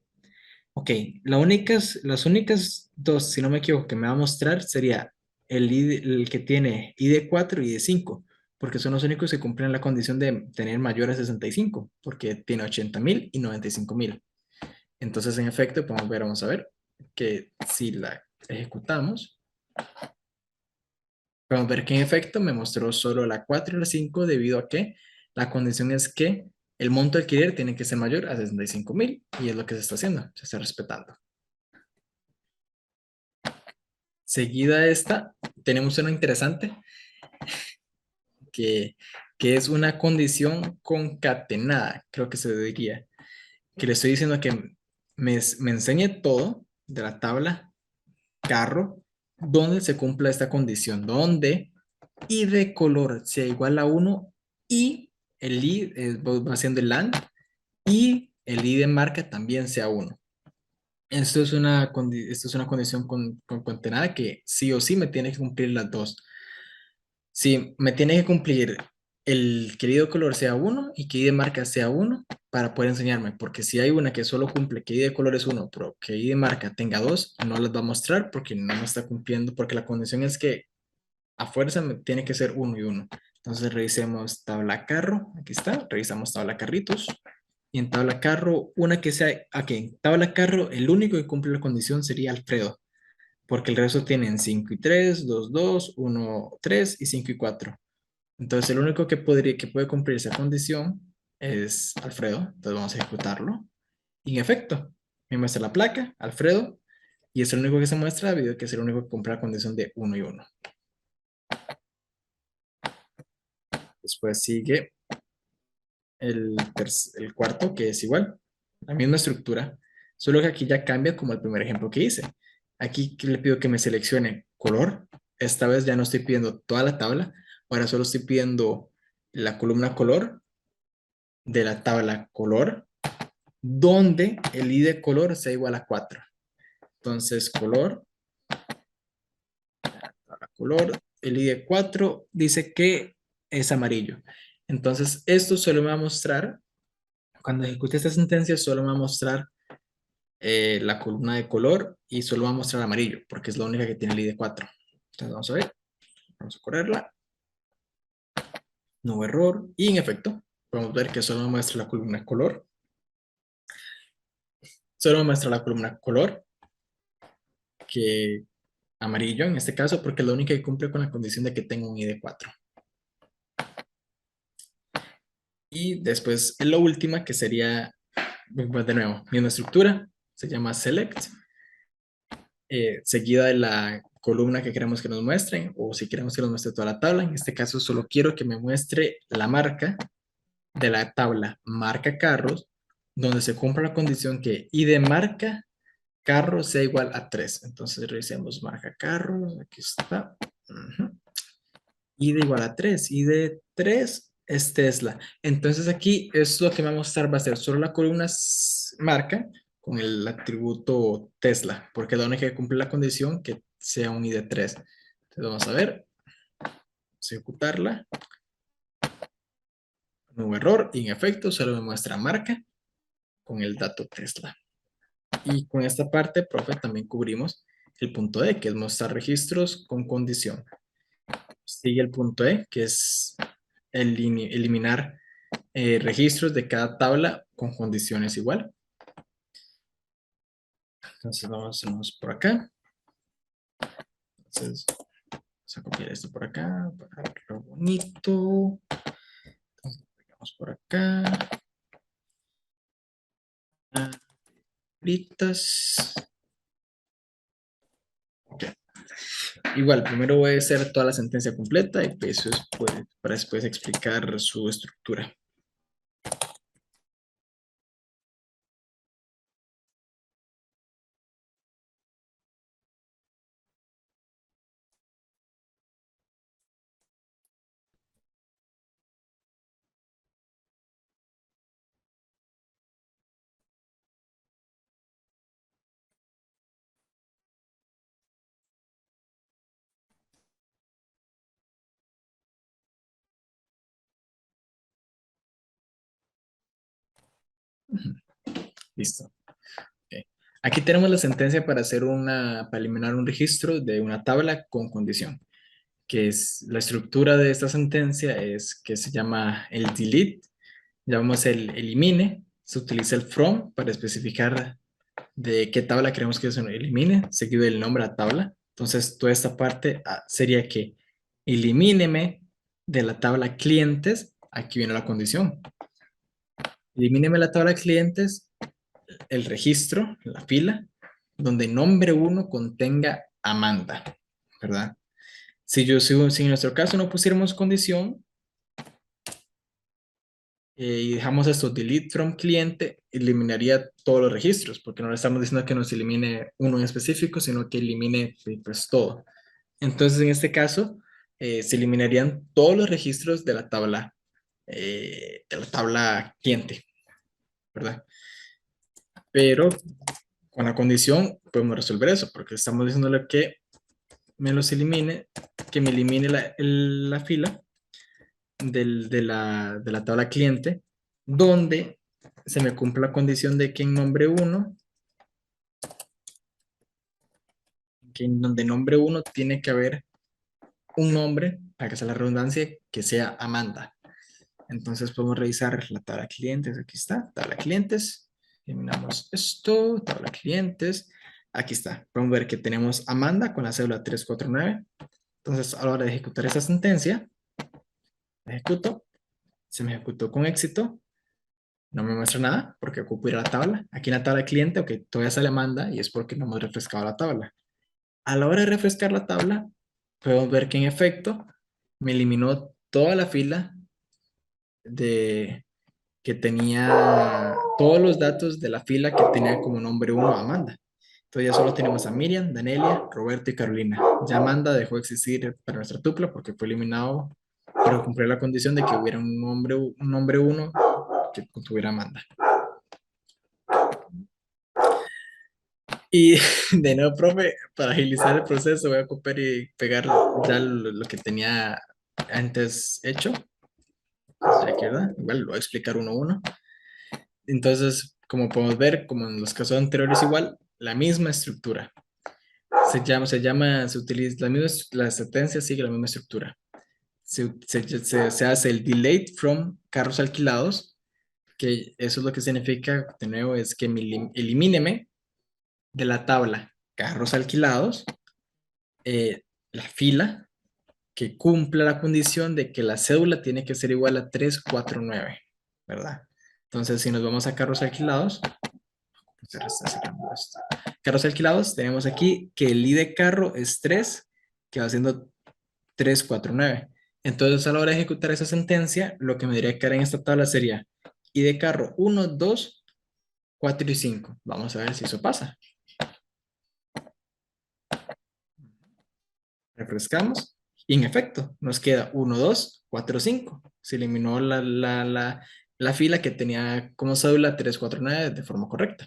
Ok, las únicas dos, si no me equivoco, que me va a mostrar sería el que tiene ID 4 y ID 5, porque son los únicos que cumplen la condición de tener mayor a 65, porque tiene 80,000 y 95,000. Entonces, en efecto, vamos a ver que si la ejecutamos, podemos ver que en efecto me mostró solo la 4 y la 5 debido a que la condición es que el monto de alquiler tiene que ser mayor a 65,000 y es lo que se está haciendo, se está respetando. Seguida esta, tenemos una interesante que que es una condición concatenada, creo que se diría, que le estoy diciendo que me enseñe todo de la tabla carro donde se cumpla esta condición, donde i de color sea igual a 1 y el i va siendo el AND y el i de marca también sea 1. Esto es una condición concatenada que sí o sí me tiene que cumplir las dos. Sí, me tiene que cumplir el querido color sea 1 y que i de marca sea 1 para poder enseñarme, porque si hay una que solo cumple que i de color es 1, pero que i de marca tenga 2, no las va a mostrar porque no me está cumpliendo, porque la condición es que a fuerza me tiene que ser 1 y 1. Entonces revisemos tabla carro, aquí está, revisamos tabla carritos, y en tabla carro, una que sea, aquí en tabla carro, el único que cumple la condición sería Alfredo, porque el resto tienen 5 y 3, 2, 2, 1, 3 y 5 y 4. Entonces, el único que puede cumplir esa condición es Alfredo. Entonces, vamos a ejecutarlo. Y en efecto, me muestra la placa, Alfredo, y es el único que se muestra debido a que es el único que cumple la condición de 1 y 1. Después sigue el cuarto, que es igual, la misma estructura, solo que aquí ya cambia como el primer ejemplo que hice. Aquí le pido que me seleccione color. Esta vez ya no estoy pidiendo toda la tabla, ahora solo estoy pidiendo la columna color de la tabla color, donde el i de color sea igual a 4. Entonces, color, tabla color, el i de 4 dice que es amarillo. Entonces, esto solo me va a mostrar, cuando ejecute esta sentencia, solo me va a mostrar la columna de color y solo va a mostrar amarillo, porque es la única que tiene el i de 4. Entonces, vamos a ver, vamos a correrla, no hubo error, y en efecto, podemos ver que solo me muestra la columna color, solo me muestra la columna color, que amarillo en este caso, porque es la única que cumple con la condición de que tenga un i de 4. Y después la última, que sería, pues de nuevo, misma estructura, se llama select, seguida de la columna que queremos que nos muestren, o si queremos que nos muestre toda la tabla. En este caso solo quiero que me muestre la marca de la tabla marca carros, donde se cumpla la condición que i de marca carro sea igual a 3. Entonces revisemos marca carros, aquí está. I de igual a 3, i de 3 es Tesla. Entonces aquí es lo que me va a mostrar, va a ser solo la columna marca con el atributo Tesla, porque es la única que cumple la condición que sea un i de 3. Entonces vamos a ver, vamos a ejecutarla. No hubo error y en efecto solo me muestra marca con el dato Tesla. Y con esta parte, profe, también cubrimos el punto E, que es mostrar registros con condición. Sigue el punto E, que es eliminar registros de cada tabla con condiciones igual. Entonces vamos a hacernos por acá. Entonces vamos a copiar esto por acá para verlo bonito. Entonces lo pegamos por acá. Ahoritas. Okay. Igual, primero voy a hacer toda la sentencia completa y pues eso es para después explicar su estructura. Listo. Okay. Aquí tenemos la sentencia para eliminar un registro de una tabla con condición, que es la estructura de esta sentencia es que se llama el delete, llamamos el elimine, se utiliza el from para especificar de qué tabla queremos que se elimine, seguido del nombre a tabla. Entonces, toda esta parte sería que elimíneme de la tabla clientes, aquí viene la condición, elimíneme la tabla clientes, el registro, la fila, donde nombre 1 contenga Amanda, ¿verdad? Si en nuestro caso no pusiéramos condición, y dejamos esto delete from cliente, eliminaría todos los registros, porque no le estamos diciendo que nos elimine uno en específico, sino que elimine pues todo. Entonces, en este caso, se eliminarían todos los registros de la tabla cliente, ¿verdad? Pero con la condición podemos resolver eso, porque estamos diciéndole que me los elimine, que me elimine la fila de la tabla cliente, donde se me cumple la condición de que en nombre uno, que en donde nombre uno tiene que haber un nombre, para que sea la redundancia, que sea Amanda. Entonces podemos revisar la tabla clientes, aquí está, tabla clientes, eliminamos esto, tabla clientes, aquí está. Podemos ver que tenemos Amanda con la cédula 349. Entonces a la hora de ejecutar esa sentencia, ejecuto, se me ejecutó con éxito, no me muestra nada porque ocupo ir a la tabla. Aquí en la tabla cliente, ok, todavía sale Amanda y es porque no hemos refrescado la tabla. A la hora de refrescar la tabla, podemos ver que en efecto me eliminó toda la fila de que tenía todos los datos de la fila que tenía como nombre uno Amanda. Entonces ya solo tenemos a Miriam, Danelia, Roberto y Carolina. Ya Amanda dejó de existir para nuestra tupla porque fue eliminado para cumplir la condición de que hubiera un nombre uno que tuviera Amanda. Y de nuevo, profe, para agilizar el proceso voy a copiar y pegar ya lo que tenía antes hecho. Aquí, ¿verdad? Igual lo voy a explicar uno a uno. Entonces, como podemos ver, como en los casos anteriores igual, la misma estructura. Se utiliza la sentencia sigue la misma estructura. Se hace el delete from carros alquilados, que eso es lo que significa, de nuevo, es que elimíneme de la tabla carros alquilados la fila que cumpla la condición de que la cédula tiene que ser igual a 349, ¿verdad? Entonces, si nos vamos a carros alquilados, se está cerrando esto. Carros alquilados, tenemos aquí que el ID de carro es 3, que va siendo 349. Entonces, a la hora de ejecutar esa sentencia, lo que me diría que en esta tabla sería ID de carro 1, 2, 4 y 5. Vamos a ver si eso pasa. Refrescamos. Y en efecto, nos queda 1, 2, 4, 5. Se eliminó la fila que tenía como cédula 349 de forma correcta.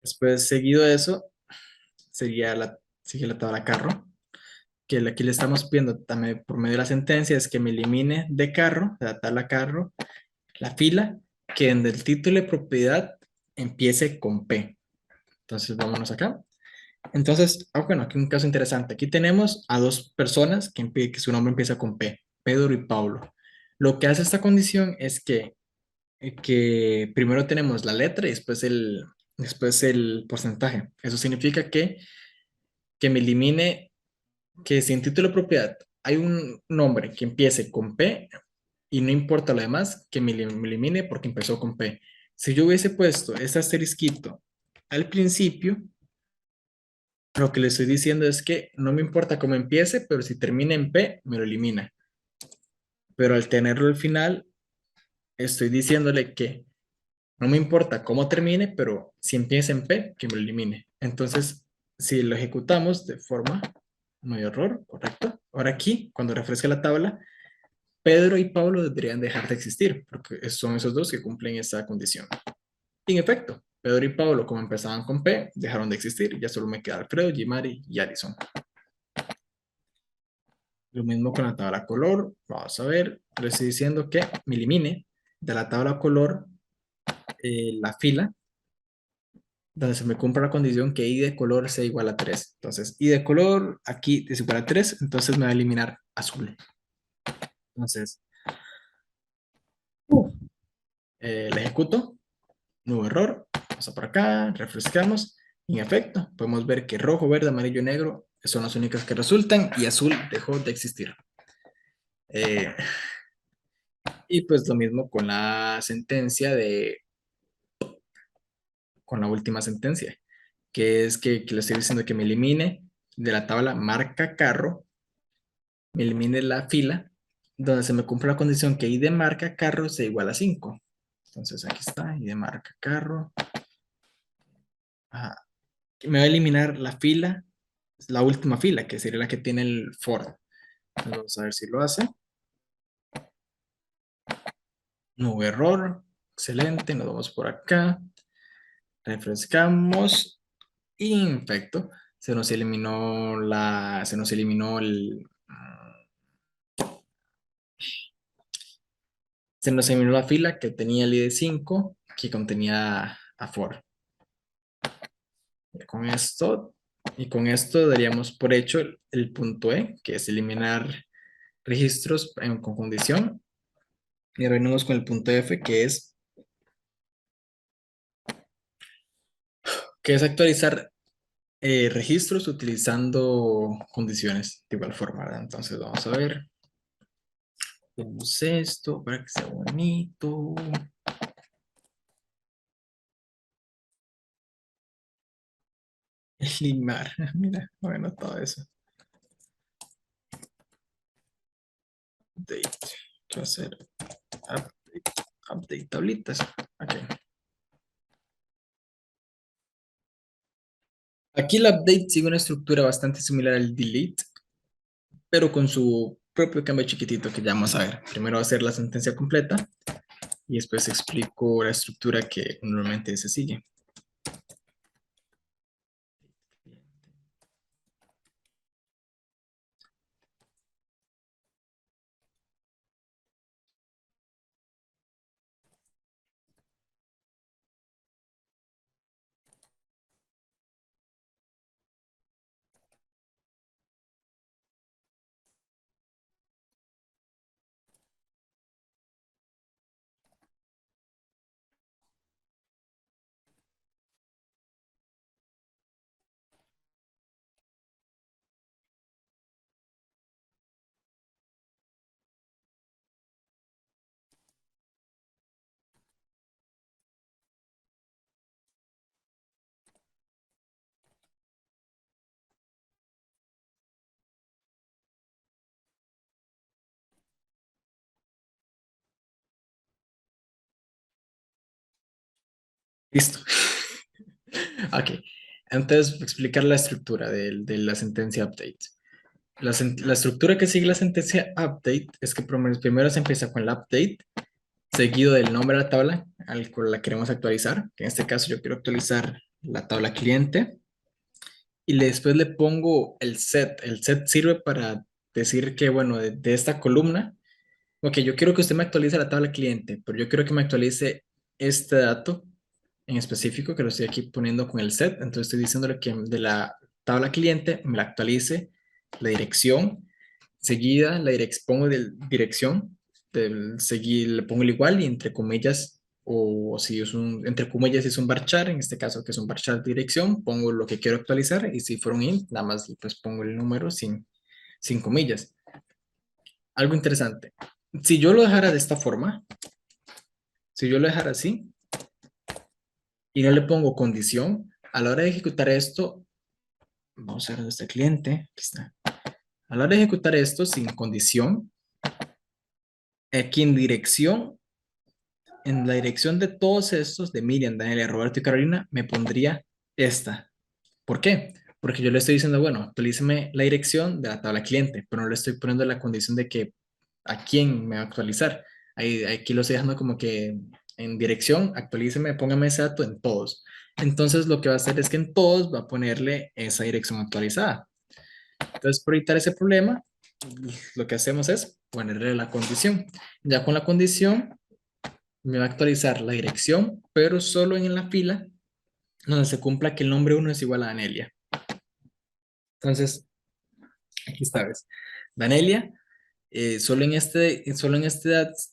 Después, seguido de eso, sigue la tabla carro, que aquí le estamos pidiendo también por medio de la sentencia es que me elimine de carro, de la tabla carro, la fila que en el título de propiedad empiece con P. Entonces, vámonos acá. Entonces, bueno, aquí un caso interesante. Aquí tenemos a dos personas que su nombre empieza con P, Pedro y Pablo. Lo que hace esta condición es que primero tenemos la letra y después el porcentaje. Eso significa que me elimine que si en título de propiedad hay un nombre que empiece con P y no importa lo demás, que me elimine porque empezó con P. Si yo hubiese puesto ese asterisquito al principio, lo que le estoy diciendo es que no me importa cómo empiece, pero si termina en P, me lo elimina. Pero al tenerlo al final, estoy diciéndole que no me importa cómo termine, pero si empieza en P, que me lo elimine. Entonces, si lo ejecutamos de forma, no hay error, correcto. Ahora aquí, cuando refresque la tabla, Pedro y Pablo deberían dejar de existir, porque son esos dos que cumplen esa condición. Y en efecto, Pedro y Pablo, como empezaban con P, dejaron de existir. Ya solo me queda Alfredo, Jimari y Alison. Lo mismo con la tabla color. Vamos a ver, le estoy diciendo que me elimine de la tabla color la fila donde se me cumpla la condición que i de color sea igual a 3. Entonces, i de color aquí es igual a 3, entonces me va a eliminar azul. Entonces, le ejecuto, nuevo error, vamos a por acá, refrescamos. En efecto, podemos ver que rojo, verde, amarillo y negro son las únicas que resultan y azul dejó de existir. Eh, y pues lo mismo con la sentencia con la última sentencia, que es que le estoy diciendo que me elimine de la tabla marca carro, me elimine la fila donde se me cumple la condición que i de marca carro sea igual a 5. Entonces aquí está, i de marca carro. Ajá. Me va a eliminar la fila, la última fila, que sería la que tiene el for. Vamos a ver si lo hace. No hubo error. Excelente, nos vamos por acá. Refrescamos. Infecto. Se nos eliminó se nos eliminó la fila que tenía el ID 5 que contenía a for. Con esto, y con esto daríamos por hecho el punto E, que es eliminar registros con condición. Y ahora venimos con el punto F, que es actualizar registros utilizando condiciones de igual forma, ¿verdad? Entonces vamos a ver. Vemos esto para que sea bonito. Limar, mira, bueno, todo eso. Update. ¿Qué va a hacer? Update tablitas. Ok. Aquí el update sigue una estructura bastante similar al delete, pero con su propio cambio chiquitito que ya vamos a ver. Primero va a ser la sentencia completa y después explico la estructura que normalmente se sigue. Listo. Ok. Entonces, explicar la estructura de la sentencia update. La estructura que sigue la sentencia update es que primero se empieza con el update, seguido del nombre de la tabla al cual la queremos actualizar, que en este caso yo quiero actualizar la tabla cliente, y después le pongo el set. El set sirve para decir que, bueno, de esta columna, ok, yo quiero que usted me actualice la tabla cliente, pero yo quiero que me actualice este dato en específico, que lo estoy aquí poniendo con el set. Entonces estoy diciéndole que de la tabla cliente me la actualice la dirección, seguida la pongo de dirección, seguir, le pongo el igual y entre comillas, o si es entre comillas es un varchar, en este caso que es un varchar de dirección, pongo lo que quiero actualizar y si fuera un int, nada más pues pongo el número sin comillas. Algo interesante. Si yo lo dejara de esta forma, si yo lo dejara así y no le pongo condición, a la hora de ejecutar esto, vamos a ver dónde está el cliente, aquí está. A la hora de ejecutar esto sin condición, aquí en la dirección de todos estos, de Miriam, Daniela, Roberto y Carolina, me pondría esta. ¿Por qué? Porque yo le estoy diciendo, bueno, actualíceme la dirección de la tabla cliente, pero no le estoy poniendo la condición de que a quién me va a actualizar. Aquí lo estoy dejando como que en dirección, actualíceme, póngame ese dato en todos. Entonces lo que va a hacer es que en todos va a ponerle esa dirección actualizada. Entonces, para evitar ese problema, lo que hacemos es ponerle la condición. Ya con la condición, me va a actualizar la dirección, pero solo en la fila donde se cumpla que el nombre uno es igual a Danelia. Entonces, aquí está, ¿ves? Danelia, solo en este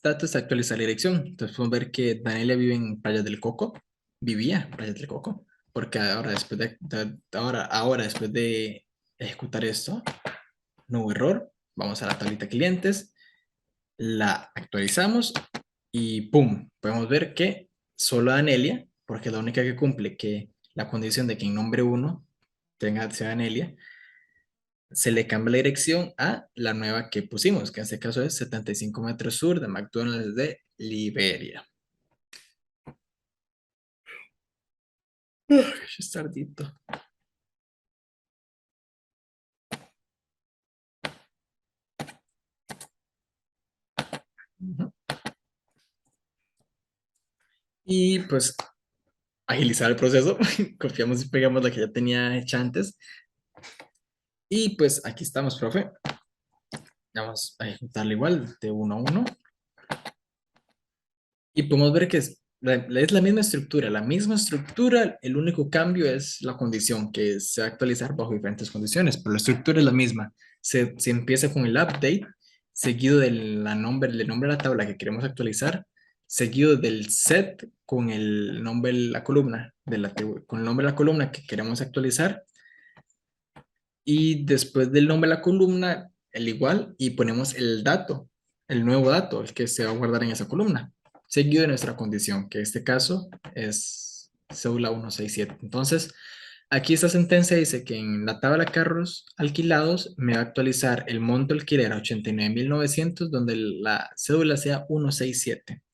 dato se actualiza la dirección. Entonces podemos ver que Danelia vive en Playa del Coco, vivía en Playa del Coco, porque ahora ahora después de ejecutar esto, no hubo error. Vamos a la tablita clientes, la actualizamos y ¡pum! Podemos ver que solo Danelia, porque es la única que cumple que la condición de que en nombre uno sea Danelia, se le cambia la dirección a la nueva que pusimos, que en este caso es 75 metros sur de McDonald's de Liberia. Es tardito. Ujú. Y pues agilizar el proceso, copiamos y pegamos la que ya tenía hecha antes. Y pues aquí estamos, profe. Vamos a ejecutarla igual, de uno a uno. Y podemos ver que es la misma estructura, el único cambio es la condición, que se va a actualizar bajo diferentes condiciones, pero la estructura es la misma. Se empieza con el update, seguido del nombre de la tabla que queremos actualizar, seguido del set con el nombre de la columna, con el nombre de la columna que queremos actualizar, y después del nombre de la columna, el igual, y ponemos el dato, el nuevo dato, el que se va a guardar en esa columna, seguido de nuestra condición, que en este caso es cédula 167. Entonces, aquí esta sentencia dice que en la tabla de carros alquilados me va a actualizar el monto alquiler a 89.900, donde la cédula sea 167. Entonces,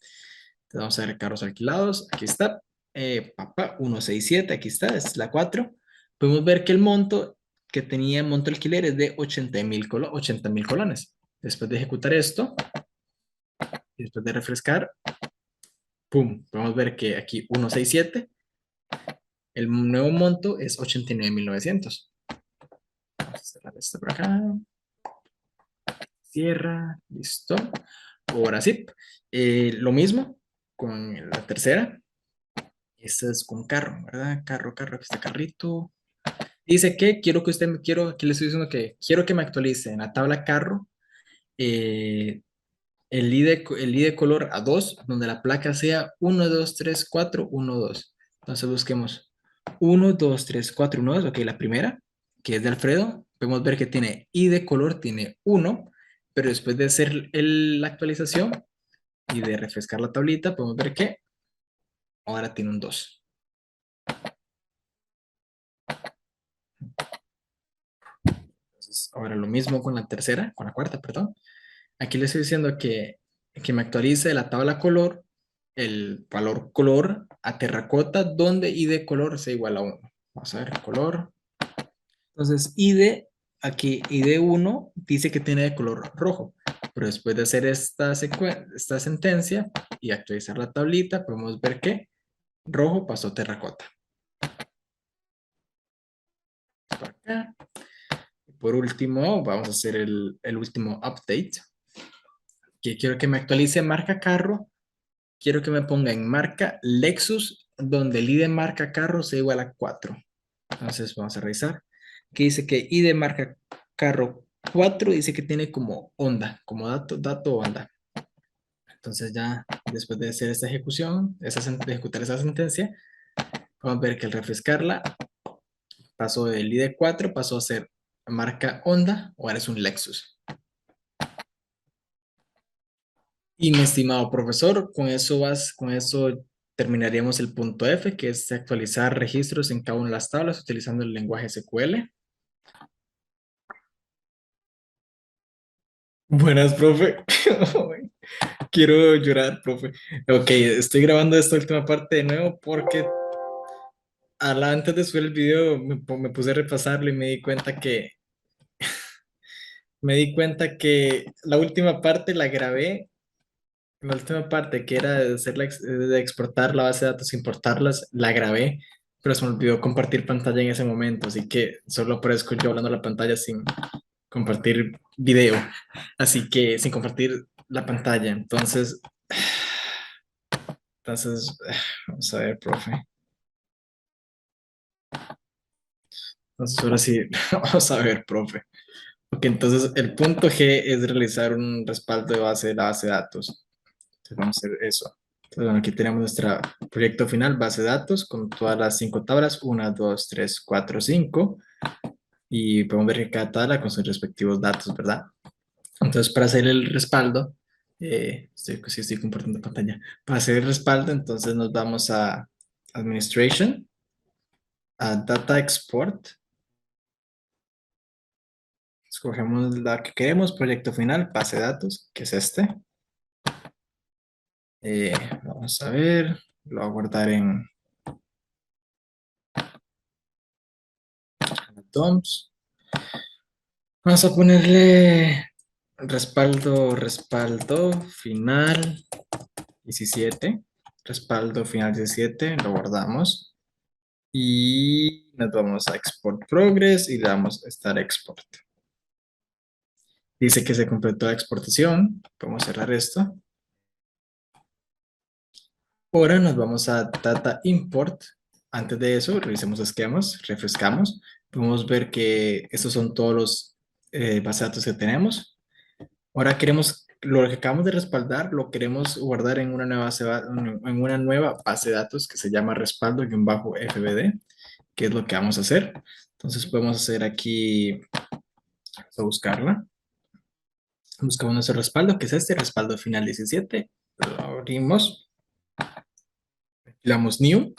vamos a ver carros alquilados, aquí está, 167, aquí está, es la 4. Podemos ver que el monto que tenía monto alquiler es de 80.000 colones. Después de ejecutar esto, y después de refrescar, ¡pum! Podemos ver que aquí 167, el nuevo monto es 89.900. Vamos a cerrar esto por acá, cierra, listo. Ahora sí, lo mismo con la tercera. Esta es con carro, ¿verdad? Carro, aquí está carrito. Dice que quiero que usted me quiero, aquí le estoy diciendo que quiero que me actualice en la tabla carro eh, el ID color a 2 donde la placa sea 1 2 3 4 1 dos. Entonces busquemos 1 2 3 4 1 2. Ok, la primera, que es de Alfredo, podemos ver que tiene ID color, tiene 1, pero después de hacer la actualización y de refrescar la tablita, podemos ver que ahora tiene un 2. Entonces, ahora lo mismo con la tercera, con la cuarta, perdón. Aquí le estoy diciendo que me actualice la tabla color, el valor color a terracota, donde ID color sea igual a 1. Vamos a ver, color. Entonces, aquí ID 1 dice que tiene de color rojo. Pero después de hacer esta sentencia y actualizar la tablita, podemos ver que rojo pasó a terracota. Por acá. Por último, vamos a hacer el último update. Que quiero que me actualice marca carro. Quiero que me ponga en marca Lexus, donde el ID de marca carro sea igual a 4. Entonces vamos a revisar. Que dice que ID de marca carro 4 dice que tiene como onda, como dato onda. Entonces ya después de hacer esta ejecución, de ejecutar esa sentencia, vamos a ver que al refrescarla pasó del ID 4, pasó a ser marca Honda, o ahora es un Lexus. Y mi estimado profesor, con eso terminaríamos el punto F, que es actualizar registros en cada una de las tablas utilizando el lenguaje SQL. Buenas, profe. Quiero llorar, profe. Ok, estoy grabando esta última parte de nuevo porque antes de subir el video me puse a repasarlo y me di cuenta que la última parte la grabé. La última parte que era de exportar la base de datos, importarlas, la grabé, pero se me olvidó compartir pantalla en ese momento, así que solo aparezco yo hablando a la pantalla sin compartir video, así que sin compartir la pantalla. Entonces, vamos a ver, profe. Entonces, ahora sí, vamos a ver, profe. Ok, entonces el punto G es realizar un respaldo de la base de datos. Entonces, vamos a hacer eso. Entonces, bueno, aquí tenemos nuestro proyecto final, base de datos, con todas las 5 tablas, 1, 2, 3, 4, 5. Y podemos ver que cada tabla con sus respectivos datos, ¿verdad? Entonces, para hacer el respaldo, sí estoy compartiendo pantalla. Para hacer el respaldo, entonces nos vamos a Administration, a Data Export, Escogemos la que queremos, proyecto final, base de datos, que es este. Eh, Vamos a ver, lo voy a guardar en DOMS. Vamos a ponerle respaldo final 17. Respaldo final 17, lo guardamos. Y nos vamos a Export Progress y le damos a Start Export. Dice que se completó la exportación. Podemos cerrar esto. Ahora nos vamos a Data Import. Antes de eso, revisemos esquemas, refrescamos. Podemos ver que estos son todos los bases de datos que tenemos. Ahora queremos, lo que acabamos de respaldar, lo queremos guardar en una nueva base de datos que se llama respaldo-fbd, que es lo que vamos a hacer. Entonces podemos hacer aquí, vamos a buscarla. Buscamos nuestro respaldo, que es este, respaldo final 17. Lo abrimos, le damos New,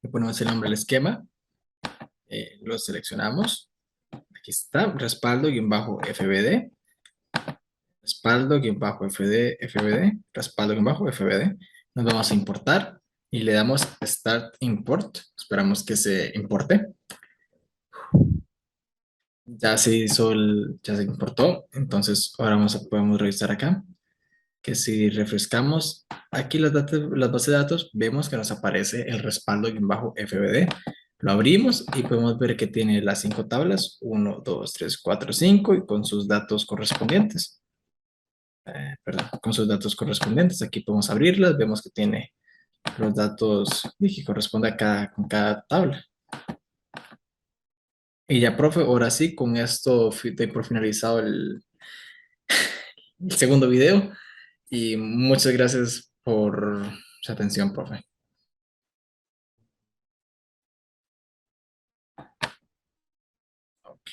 le ponemos el nombre del esquema, lo seleccionamos. Aquí está, respaldo-fbd, respaldo-fbd, respaldo-fbd. Nos vamos a importar y le damos Start Import. Esperamos que se importe. Ya se hizo ya se importó. Entonces ahora podemos revisar acá que si refrescamos aquí las bases de datos, vemos que nos aparece el respaldo-fbd. Lo abrimos y podemos ver que tiene las 5 tablas, 1, 2, 3, 4, 5, y con sus datos correspondientes. Perdón, con sus datos correspondientes. Aquí podemos abrirlas, vemos que tiene los datos y que corresponde a con cada tabla. Y ya, profe, ahora sí, con esto doy por finalizado el segundo video y muchas gracias por su atención, profe. Ok,